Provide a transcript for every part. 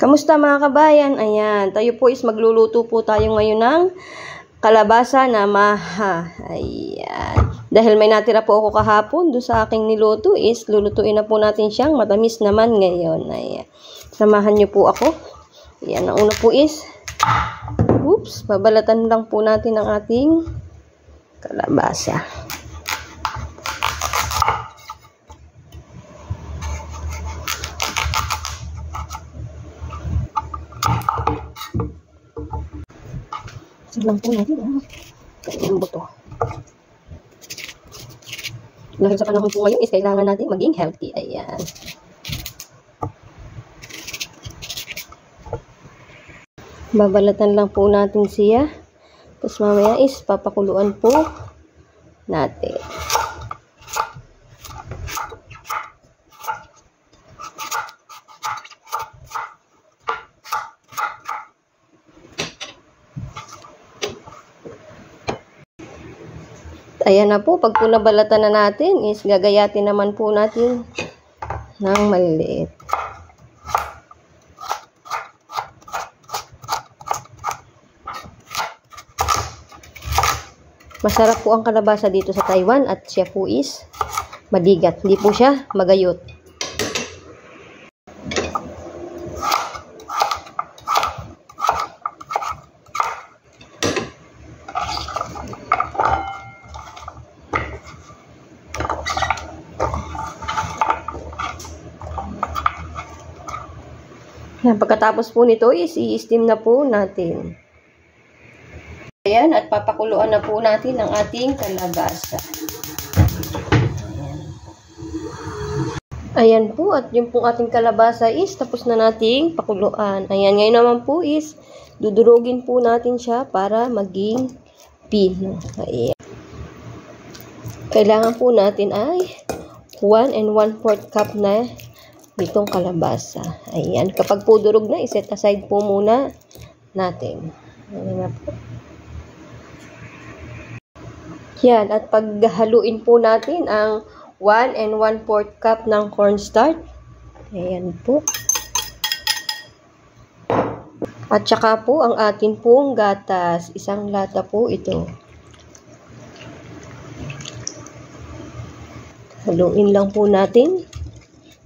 Kamusta mga kabayan? Ayan, tayo po is magluluto po tayo ngayon ng kalabasa na maha. Ayan. Dahil may natira po ako kahapon doon sa aking niluto is lulutuin na po natin siyang matamis naman ngayon. Ayan. Samahan niyo po ako. Ayan, ang una po is babalatan lang po natin ang ating kalabasa. Lang po natin kanyang buto. Dahil sa panahon po ngayon is kailangan natin maging healthy. Ayan. Babalatan lang po natin siya. Tapos mamaya is papakuluan po natin. Ayan na po, pag po nabalatan na natin is gagayatin naman po natin ng maliliit. Masarap po ang kalabasa dito sa Taiwan at siya po is madigat. Hindi po siya magayot. Yan, pagkatapos po nito is i-steam na po natin. Ayan, at papakuluan na po natin ang ating kalabasa. Ayan po, at yung pong ating kalabasa is tapos na nating pakuluan. Ayan, ngayon naman po is dudurugin po natin siya para maging pino. Ayan. Kailangan po natin ay 1 1/4 cup na itong kalabasa. Ayan. Kapag po durog na, iset aside po muna natin. Ayan na po. Yan. At paghaluin po natin ang 1 1/4 cup ng cornstarch. Ayan po. At saka po ang atin pong gatas. Isang lata po ito. Haluin lang po natin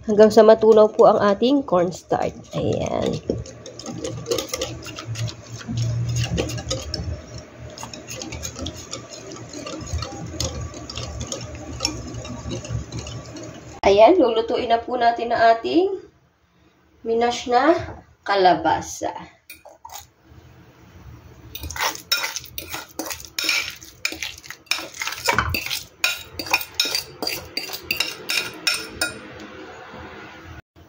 hanggang sa matunaw po ang ating cornstarch. Ayan. Ayan, lulutuin na po natin ang ating minash na kalabasa.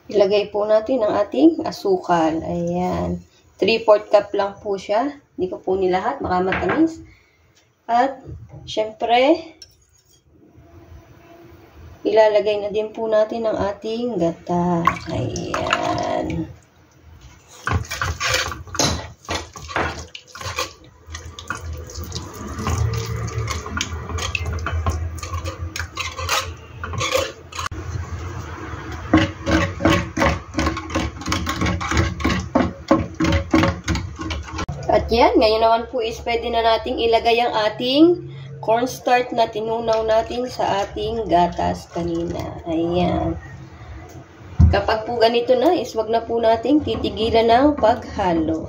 Ilagay po natin ang ating asukal. Ayan. 3/4 cup lang po siya. Hindi ko po nilahat. Baka matamis. At, syempre, ilalagay na din po natin ang ating gata. Ayan. At yan, ngayon naman po is pwede na nating ilagay ang ating cornstarch na tinunaw natin sa ating gatas kanina. Ayan. Kapag po ganito na is wag na po nating titigilan ng paghalo.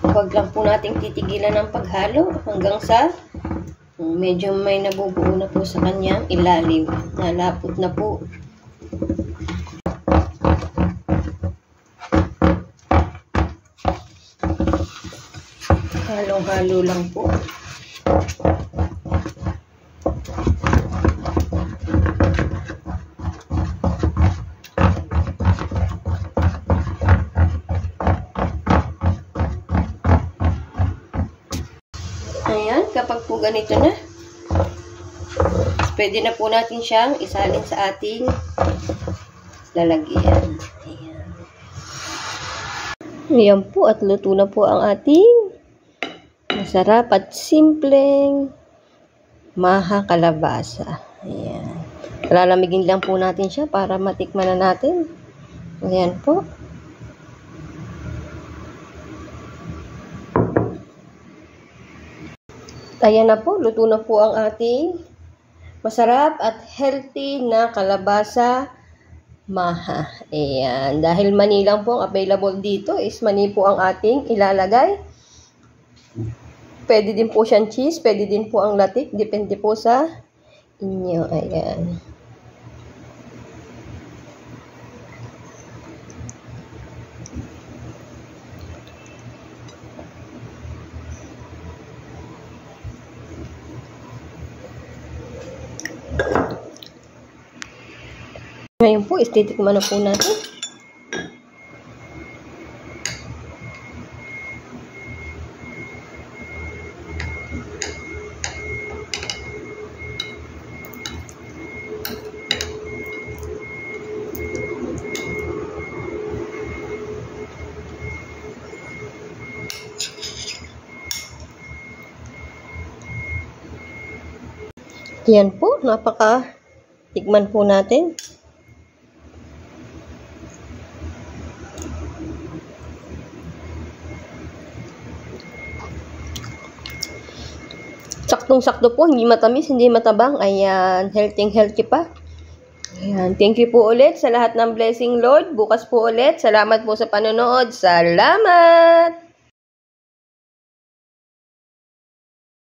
Wag lang po nating titigilan ng paghalo hanggang sa medyo may nabubuo na po sa kanyang ilalim. Nalapot na po. Halong-halo lang po. Ayan, kapag po ganito na, pwede na po natin siyang isalin sa ating lalagyan. Ayan. Ayan po, at luto na po ang ating masarap at simpleng maha kalabasa. Ayan. Lalamigin lang po natin siya para matikman na natin. Ayan po. Ayan na po, luto na po ang ating masarap at healthy na kalabasa maha. Ayan, dahil mani lang po ang available dito, is mani po ang ating ilalagay. Pwede din po siyang cheese, pwede din po ang latik, depende po sa inyo. Ayan. Ngayon po, titikman na po natin. Yan po, tikman po natin. Saktong-sakto po, hindi matamis, hindi matabang. Ayan, healthy pa. Ayan, thank you po ulit sa lahat ng blessing, Lord. Bukas po ulit. Salamat po sa panonood. Salamat!